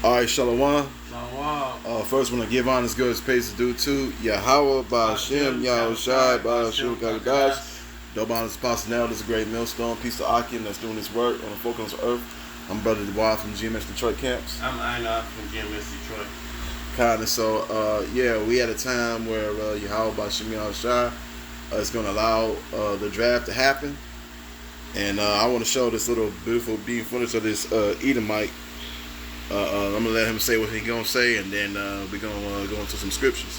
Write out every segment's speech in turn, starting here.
All right, Shalom. Shalom. First, want to give honest goods pays to do to Yahweh, Ba'Shem, Yahushai, Ba'Shem, Kagadash. Double honors Pastor Now. This is a great millstone. Peace to Akim that's doing his work on the folk on this earth. I'm Brother Dubois from GMS Detroit Camps. I'm Ina from GMS Detroit. Kind of so, we had a time where Yahweh, Ba'Shem, Yahushai is going to allow the draft to happen. And I want to show this little beautiful beam footage of this Edomite. I'm gonna let him say what he's gonna say, and then we're gonna go into some scriptures.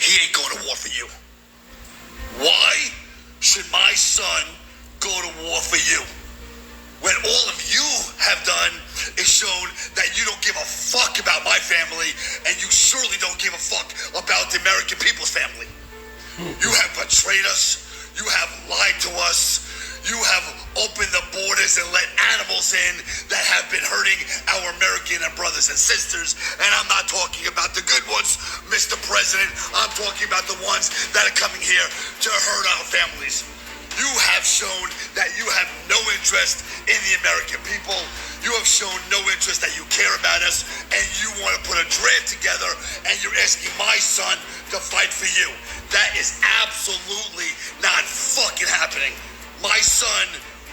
He ain't going to war for you. Why should my son go to war for you? When all of you have done is shown that you don't give a fuck about my family, and you surely don't give a fuck about the American people's family. You have betrayed us. You have lied to us. You have opened the borders and let animals in that have been hurting our American brothers and sisters. And I'm not talking about the good ones, Mr. President. I'm talking about the ones that are coming here to hurt our families. You have shown that you have no interest in the American people. You have shown no interest that you care about us, and you want to put a draft together, and you're asking my son to fight for you. That is absolutely not fucking happening. My son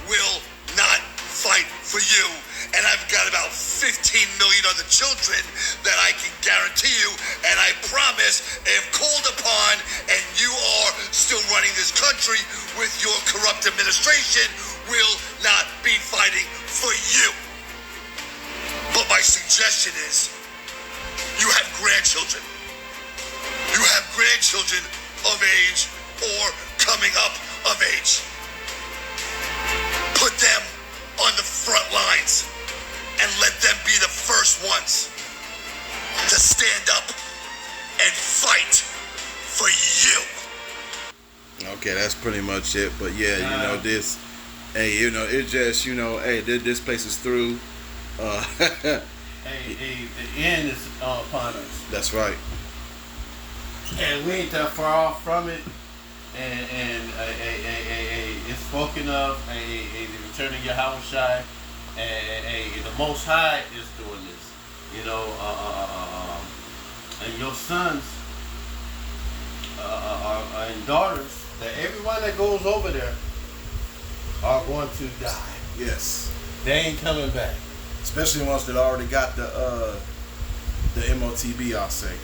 will not fight for you. And I've got about 15 million other children that I can guarantee you. And I promise, if called upon and you are still running this country with your corrupt administration, will not be fighting for you. But my suggestion is, you have grandchildren. You have grandchildren of age or coming up of age. Put them on the front lines and let them be the first ones to stand up and fight for you. Okay, that's pretty much it. But yeah, this, hey, it just, hey, this place is through. The end is upon us. That's right. And we ain't that far off from it. And it's spoken of the return of Yahushai, and the Most High is doing this, and your sons and daughters, that everyone that goes over there are going to die. Yes. They ain't coming back. Especially ones that already got the MOTB, I'll say.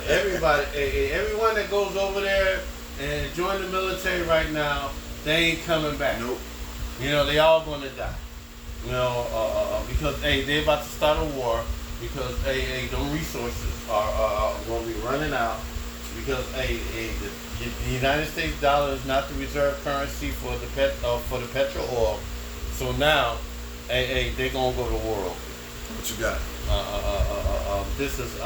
Everybody, everyone that goes over there and join the military right now, they ain't coming back. Nope. They all gonna die. Because they about to start a war, because them resources are gonna be running out, because the United States dollar is not the reserve currency for the petrol oil. So now they gonna go to war over it. What you got? This is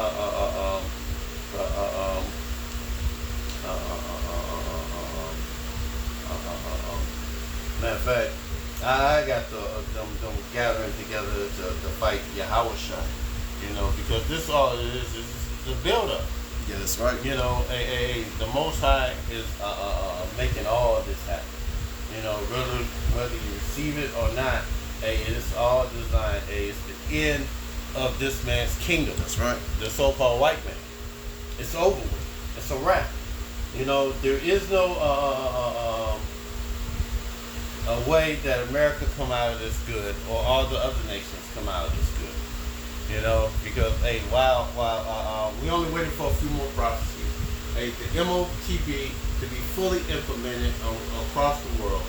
matter of fact, I got them gathering together to fight Yahushua, because this all it is the build-up. Yeah, that's right. The Most High is making all of this happen. Whether you receive it or not, it's all designed. It's the end of this man's kingdom. That's right. The so-called white man. It's over with. It's a wrap. There is no a way that America come out of this good, or all the other nations come out of this good. Because while we only waiting for a few more prophecies, the MOTB to be fully implemented across the world,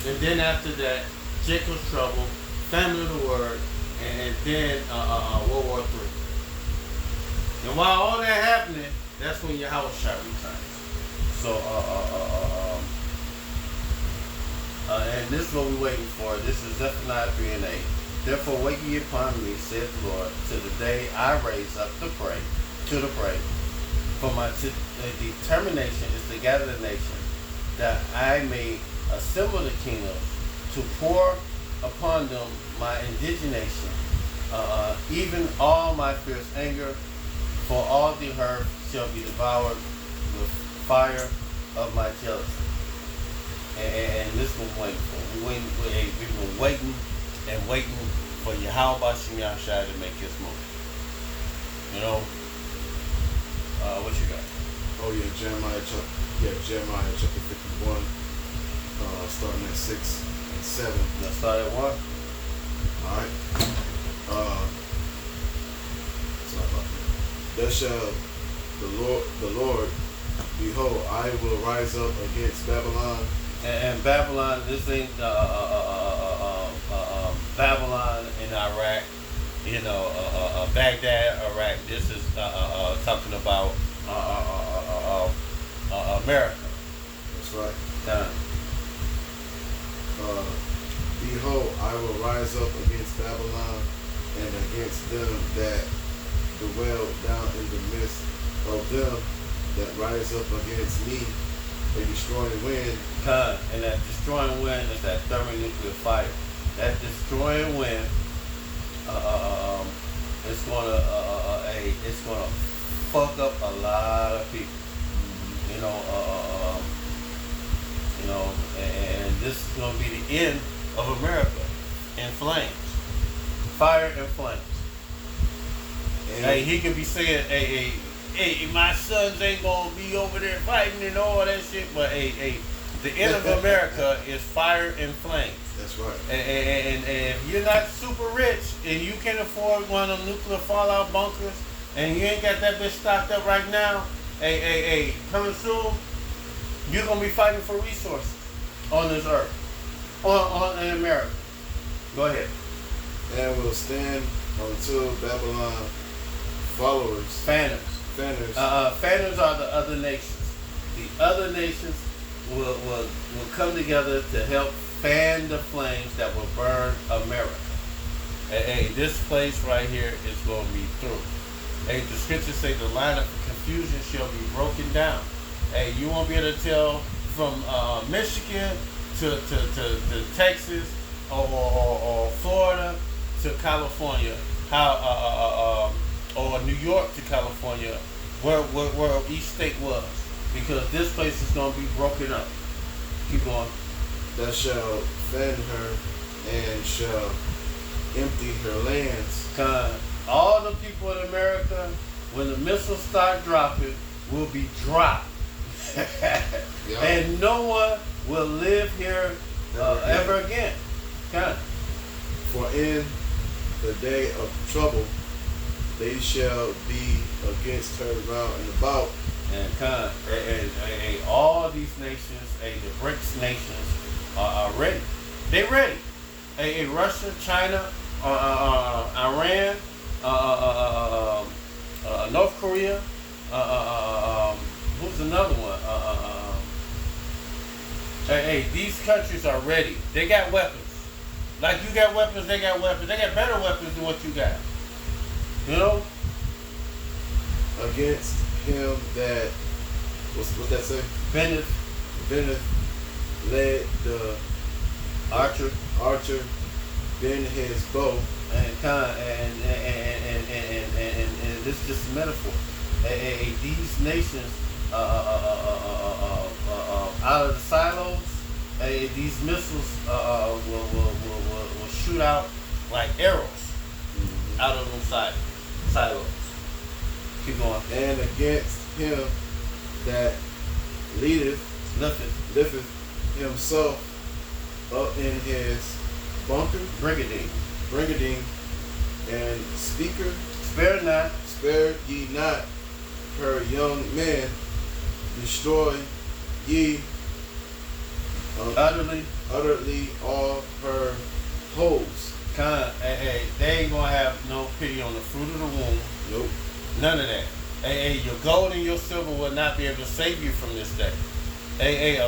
and then after that, Jacob's trouble, famine of the word, and then World War III. And while all that happening, that's when Yahushua returns. So, and this is what we're waiting for. This is Zephaniah 3 and 8. Therefore wait ye upon me, saith the Lord, till the day I raise up to the prey. For my determination is to gather the nation, that I may assemble the kingdoms, to pour upon them my indignation, even all my fierce anger, for all the earth shall be devoured with fire of my jealousy. And this was waiting for. We've been waiting and waiting for Yahweh Bashim Yahshai to make his move. You know? What you got? Oh yeah, Jeremiah chapter 51, starting at 6 and 7. Let's start at 1. Alright. Sorry about that. Thus shall the Lord, behold, I will rise up against Babylon. And Babylon, this ain't Babylon in Iraq, you know, Baghdad, Iraq. This is talking about America. That's right. Done. Behold, I will rise up against Babylon and against them that dwell down in the midst of them that rise up against me, a destroying wind. And that destroying wind is that thermonuclear fire. That destroying wind, it's gonna fuck up a lot of people. And this is gonna be the end of America in flames, fire and flames. And hey, he could be saying, hey, my sons ain't gonna be over there fighting and all that shit, but the end of America is fire and flames. That's right. And if you're not super rich and you can afford one of them nuclear fallout bunkers and you ain't got that bitch stocked up right now, coming soon, you're gonna be fighting for resources on this earth, in America. Go ahead. And will stand until Babylon followers, Fanners. Fanners are the other nations. The other nations will come together to help fan the flames that will burn America. This place right here is going to be through. The scriptures say the line of confusion shall be broken down. You won't be able to tell from Michigan to Texas or Florida to California how or New York to California where each state was, because this place is going to be broken up. Keep going. That shall fan her and shall empty her lands. All the people in America, when the missiles start dropping, will be dropped. Yep. And no one will live here ever again. For in the day of trouble they shall be against her round and about. And all these nations, the BRICS nations, are ready. They ready. Russia, China, Iran, North Korea. Who's another one? These countries are ready. They got weapons. Like you got weapons, they got weapons. They got better weapons than what you got. You know? Against him that, what's that say? Beneth led the archer bend his bow. And this is just a metaphor. These nations out of the silos, these missiles will shoot out like arrows out of them silos. Keep going. And against him that lifteth himself up in his bunker, brigadine, and speaker, spare ye not her young men, destroy ye utterly all her hoes. They ain't gonna have no pity on the fruit of the womb. Nope. None of that. Your gold and your silver will not be able to save you from this day.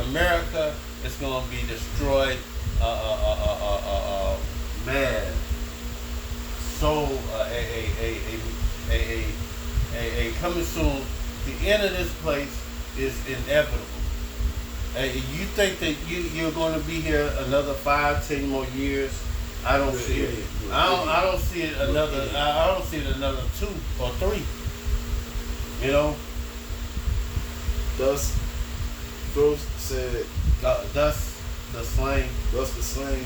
America is gonna be destroyed. Man. So coming soon. The end of this place is inevitable. You think that you're going to be here another 5-10 more years? I don't see it. I don't see it another. I don't see it another 2 or 3. You know. Thus said. Thus the slain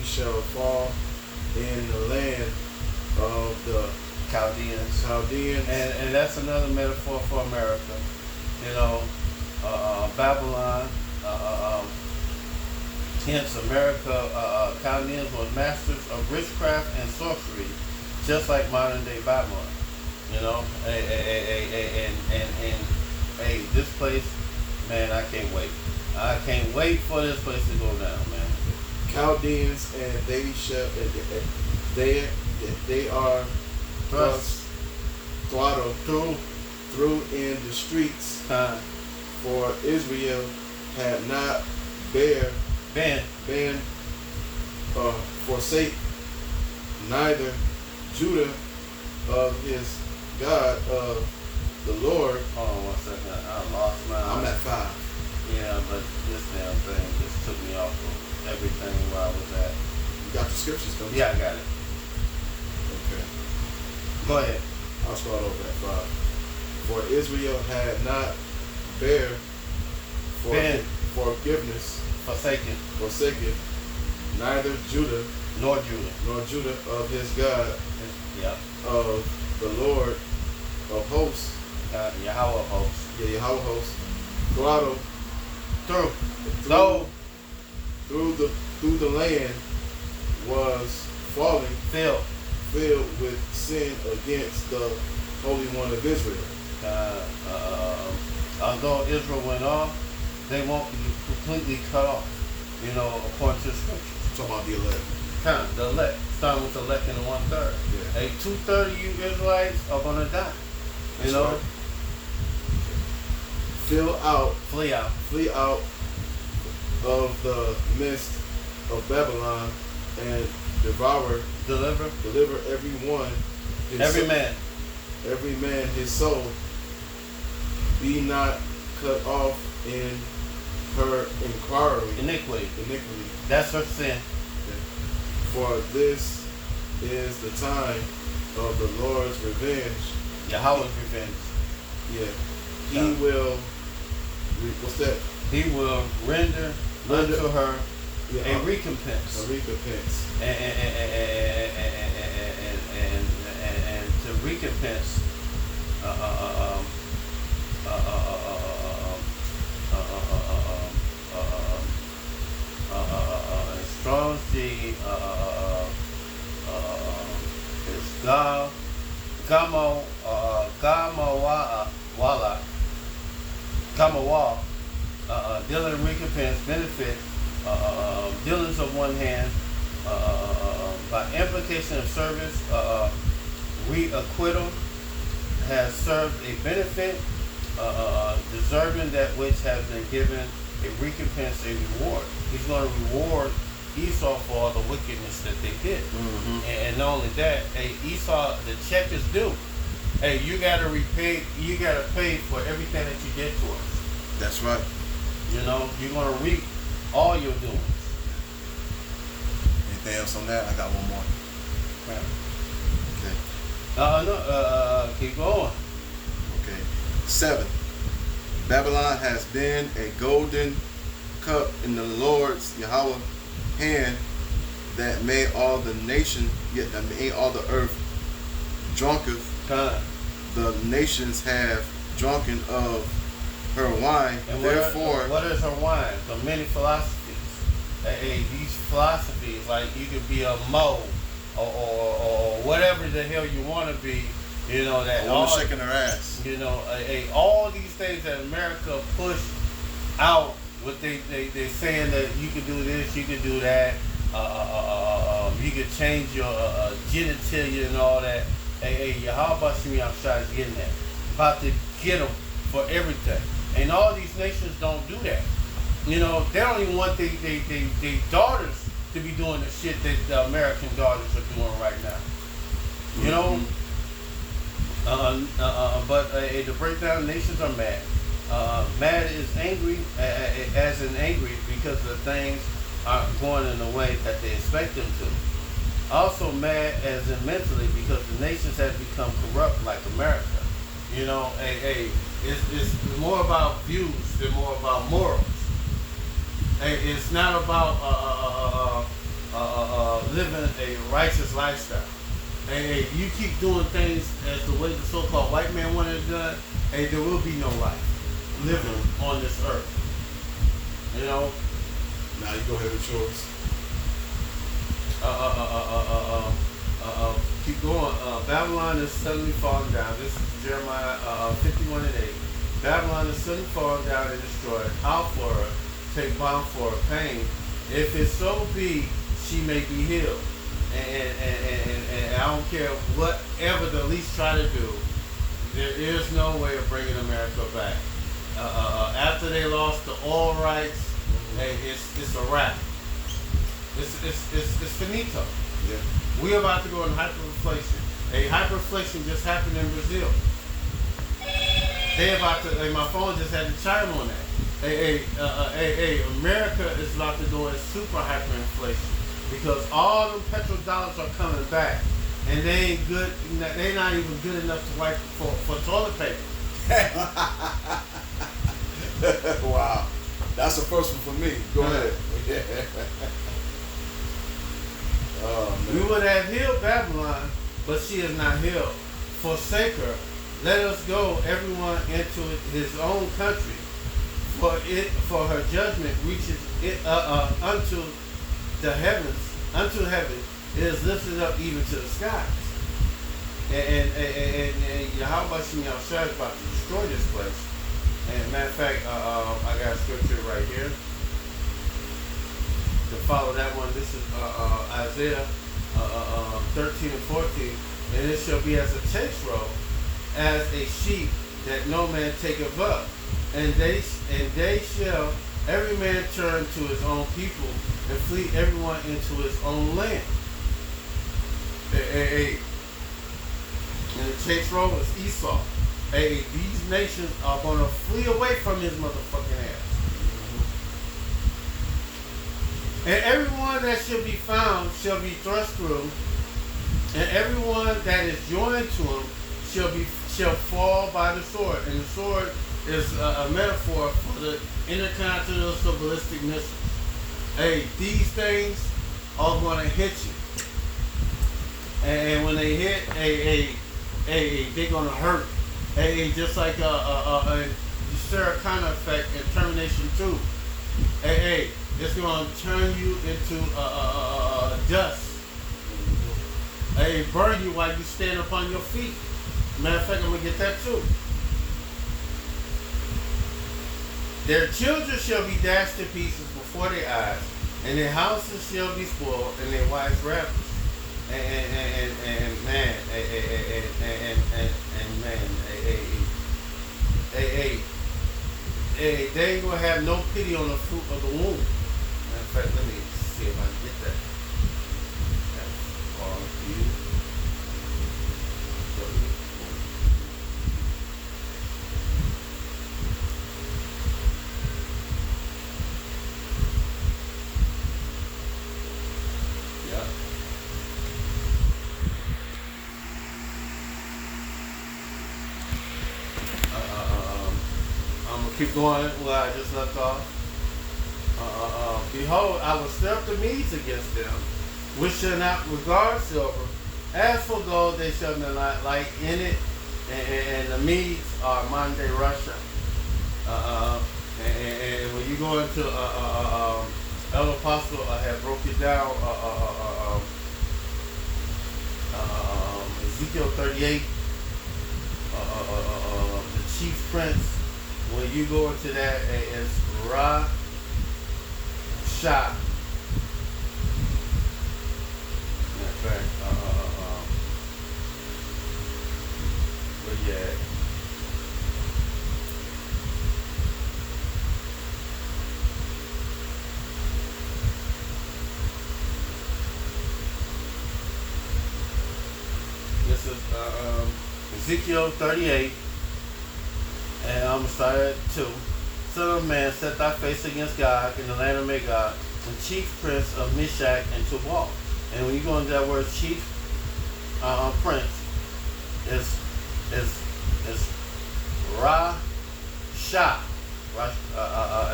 shall fall in the land Chaldeans. Chaldeans. And that's another metaphor for America. You know, Babylon. Hence, America, Chaldeans were masters of witchcraft and sorcery, just like modern day Babylon. You know, and this place, man, I can't wait. I can't wait for this place to go down, man. Chaldeans, and they shall, they are thrust throttled through in the streets. For Israel had not been forsake, neither Judah of his God of the Lord. Hold on 1 second. I lost my. I'm at 5. Yeah, but this damn thing just took me off of everything where I was at. You got the scriptures, don't you? Yeah, I got it. Okay. Go ahead. I'll start over at 5. For Israel had not forgiveness, forsaken, neither Judah nor Judah of his God, yeah, of the Lord of hosts, Yahweh of hosts, Yahweh hosts, throttled through the land was falling, filled with sin against the Holy One of Israel. Although Israel went off, they won't be completely cut off, you know, according to the scriptures. Talking about the elect. The elect. Starting with the elect in the 1/3. Yeah. 2/3 of you Israelites are going to die. You know? Right. Flee out of the midst of Babylon and deliver every man his soul. Be not cut off in her iniquity. That's her sin. For this is the time of the Lord's revenge. Yahweh's revenge. Yeah. He will. What's that? He will render unto her a recompense. And to recompense. Strong's G is Gamawa, dealing recompense, benefit, dealings of one hand, by implication of service, reacquittal has served a benefit, deserving that which has been given a recompense, a reward. He's going to reward Esau for all the wickedness that they did. Mm-hmm. And not only that, Esau, the check is due. Hey, you gotta repay. You gotta pay for everything that you did to us. That's right. You know, you're gonna reap all your doings. Anything else on that? I got one more. Okay. Keep going. Okay. 7. Babylon has been a golden cup in the Lord's Yahweh hand that made all the nation, yet that made all the earth drunketh. The nations have drunken of her wine. And therefore, what is her wine? The many philosophies. These philosophies, like you could be a Mo or whatever the hell you want to be. You know that all shaking her ass. You know, all these things that America pushed out. What they saying that you can do this, you can do that. You can change your genitalia and all that. How about Shemi Amshad is getting that? About to get them for everything. And all these nations don't do that. You know, they don't even want their daughters to be doing the shit that the American daughters are doing right now. You know? But to break down, nations are mad. Mad is angry, as in angry because the things aren't going in the way that they expect them to. Also mad as in mentally because the nations have become corrupt like America. You know, it's more about views than more about morals. It's not about living a righteous lifestyle. Hey, you keep doing things as the way the so-called white man wanted it done, hey, there will be no life living on this earth. You know? Now you go ahead with yours. Keep going. Babylon is suddenly falling down. This is Jeremiah 51 and 8. Babylon is suddenly falling down and destroyed. How for her? Take balm for her pain. If it so be, she may be healed. And I don't care whatever the least try to do, there is no way of bringing America back. After they lost the oil rights, hey, it's a wrap. It's finito. Yeah. We're about to go in hyperinflation. A hyperinflation just happened in Brazil. They about to. My phone just had to chime on that. America is about to go in super hyperinflation because all the petrodollars are coming back, and they ain't good. They're not even good enough to wipe for toilet paper. Wow, that's the first one for me. Go ahead. Oh, man. We would have healed Babylon, but she is not healed. Forsake her. Let us go, everyone, into his own country. For her judgment reaches it unto the heavens, unto heaven. It is lifted up even to the skies. And Yahweh Shai is about to destroy this place. And matter of fact, I got a scripture right here to follow that one. This is Isaiah 13 and 14. And it shall be as a chase road, as a sheep that no man taketh up. And they shall every man turn to his own people, and flee everyone into his own land. And the chase road is Esau. These nations are going to flee away from his motherfucking ass. And everyone that shall be found shall be thrust through, and everyone that is joined to him shall fall by the sword. And the sword is a metaphor for the intercontinental ballistic missiles. These things are going to hit you, and when they hit, they're going to hurt. Just like a Sarah Connor effect in Termination 2. It's going to turn you into dust. Burn you while you stand up on your feet. Matter of fact, I'm going to get that too. Their children shall be dashed to pieces before their eyes, and their houses shall be spoiled, and their wives ravished. They ain't gonna have no pity on the fruit of the womb. Matter of fact, let me see if I can get that. That's all you. Keep going where I just left off. Behold, I will stir up the Medes against them, which shall not regard silver. As for gold, they shall not light in it. And the Medes are modern day Russia. And when you go into El Apostle, I have broke it down. Ezekiel 38, the chief prince. When you go into that, it's Ra Shah. Matter of fact, where you at? This is Ezekiel 38. And I'm going to start at 2. Son of man, set thy face against God in the land of Magog, the chief prince of Meshach and Tubal. And when you go into that word chief prince, is Rasha.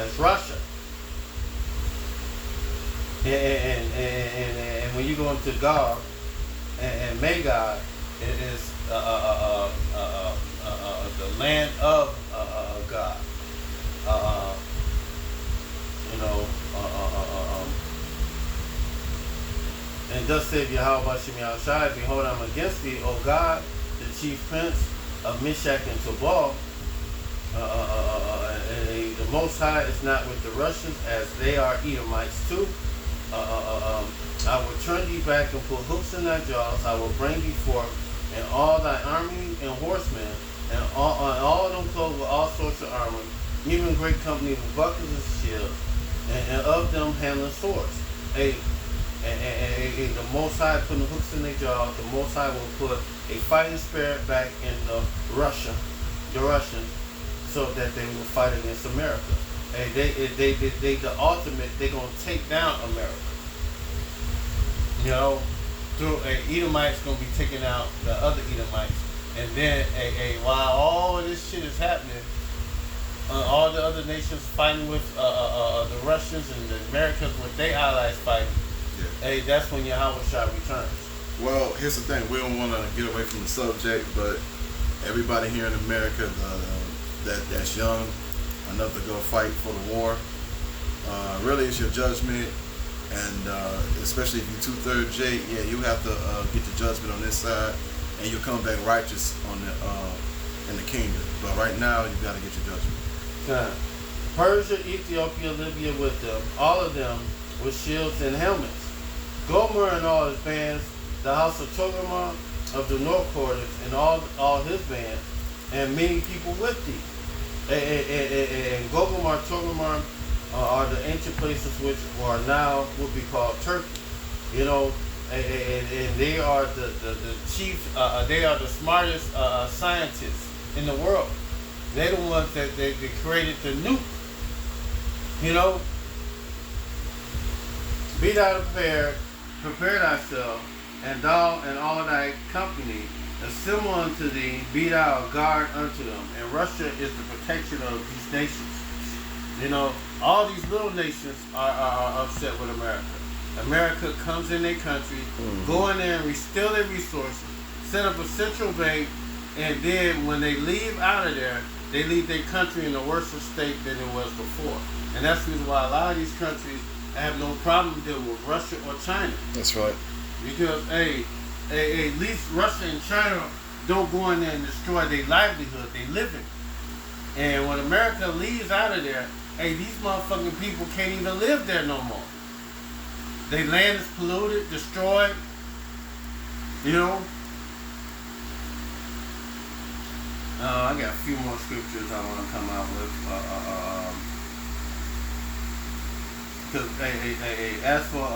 It's Russia. And when you go into Gog, and Magog is the land of God. You know, and thus said Yahweh Shem Yahushai, behold, I'm against thee, O God, the chief prince of Meshach and Tubal. And the Most High is not with the Russians, as they are Edomites too. I will turn thee back and put hooks in thy jaws. I will bring thee forth, and all thy army and horsemen, and all of them clothed with all sorts of armor, even great company with bucklers and shields, and of them handling swords. And the Most High putting hooks in their jaws. The Most High will put a fighting spirit back in the Russians, so that they will fight against America. And they the ultimate, they're gonna take down America. You know, through Edomites gonna be taking out the other Edomites, and then while all of this shit is happening, all the other nations fighting with the Russians and the Americans with their allies fighting. Yeah. That's when Yahweh Shai returns. Well, here's the thing: we don't want to get away from the subject, but everybody here in America that's young enough to go fight for the war, really, it's your judgment. And especially if you're 2/3 J, yeah, you have to get the judgment on this side, and you'll come back righteous on the in the kingdom. But right now, you got to get your judgment. Persia, Ethiopia, Libya with them, all of them with shields and helmets. Gomer and all his bands, the house of Togarmah of the north quarters, and all his bands, and many people with thee. And Gogomar, Togarmah are the ancient places which are now would be called Turkey. You know, and they are the chief, they are the smartest scientists in the world. They're the ones that they created the nuke. You know, be thou prepared, prepare thyself, and thou and all thy company, assemble unto thee, be thou a guard unto them. And Russia is the protection of these nations. You know, all these little nations are upset with America. America comes in their country, go in there and steal their resources, set up a central bank, and then when they leave out of there, they leave their country in a worse state than it was before. And that's the reason why a lot of these countries have no problem dealing with Russia or China. That's right. Because, at least Russia and China don't go in there and destroy their livelihood, they living. And when America leaves out of there, these motherfucking people can't even live there no more. Their land is polluted, destroyed, you know. I got a few more scriptures I want to come out with. Because as for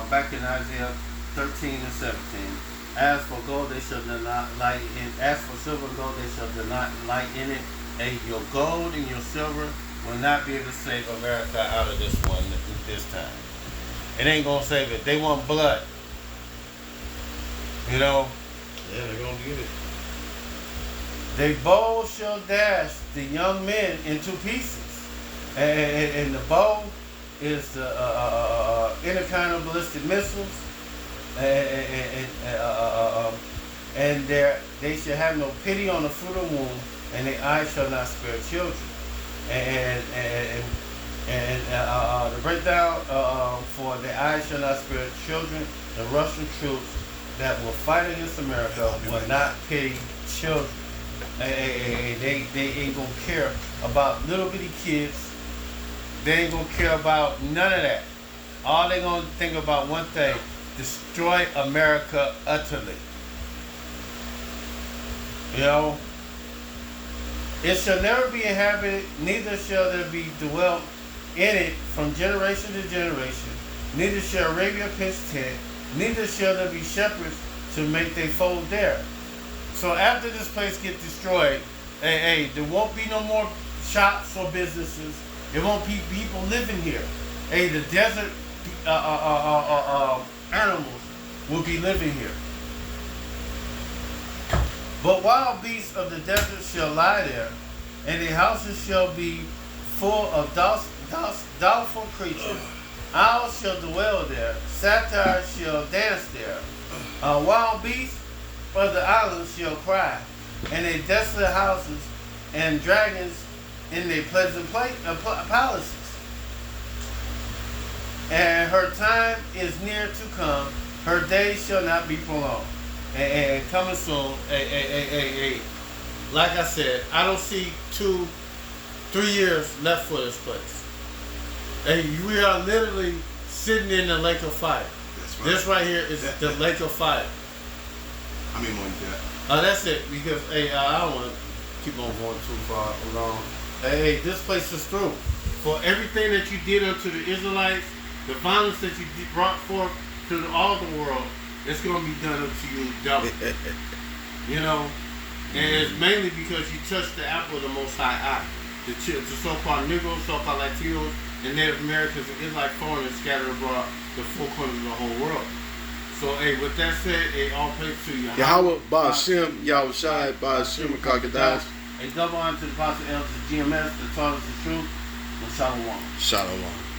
back in Isaiah 13 and 17, as for gold they shall not light in, as for silver and gold they shall not light in it. Your gold and your silver will not be able to save America out of this one this time. It ain't gonna save it. They want blood. You know? Yeah, they're gonna get it. They bow shall dash the young men into pieces. And the bow is the intercontinental ballistic missiles. And they shall have no pity on the fruit of the womb, and their eyes shall not spare children. The breakdown for the eyes shall not spare children. The Russian troops that will fight against America will not pity children. They ain't gonna care about little bitty kids. They ain't gonna care about none of that. All they gonna think about one thing: destroy America utterly. You know. It shall never be inhabited, neither shall there be dwelt in it from generation to generation. Neither shall Arabia pitch tent, neither shall there be shepherds to make their fold there. So after this place gets destroyed, there won't be no more shops or businesses. There won't be people living here. The desert animals will be living here. But wild beasts of the desert shall lie there, and their houses shall be full of doubtful creatures. Owls shall dwell there, satyrs shall dance there, Wild beasts of the islands shall cry, and their desolate houses and dragons in their pleasant palaces. And her time is near to come, her days shall not be prolonged. And coming soon, like I said, I don't see 2-3 years left for this place. And we are literally sitting in the lake of fire. That's right. This right here is the lake of fire. I mean more than that. That's it. Because I don't want to keep on going too far along. Hey, this place is through. For everything that you did unto the Israelites, the violence that you brought forth to all the world, it's going to be done unto you double. You know, and it's mainly because you touched the apple of the Most High eye. The so-called Negroes, so-called Latinos, and Native Americans and Israelite foreigners scattered abroad the 4 corners of the whole world. So, with that said, all praise to you. Yahweh, Ba'ashem, Yahweh Shai, Ba'ashem, Kakadash. A double honor to the Apostle Elders of GMS, the Taurus of Truth, and Shalom. Shalom.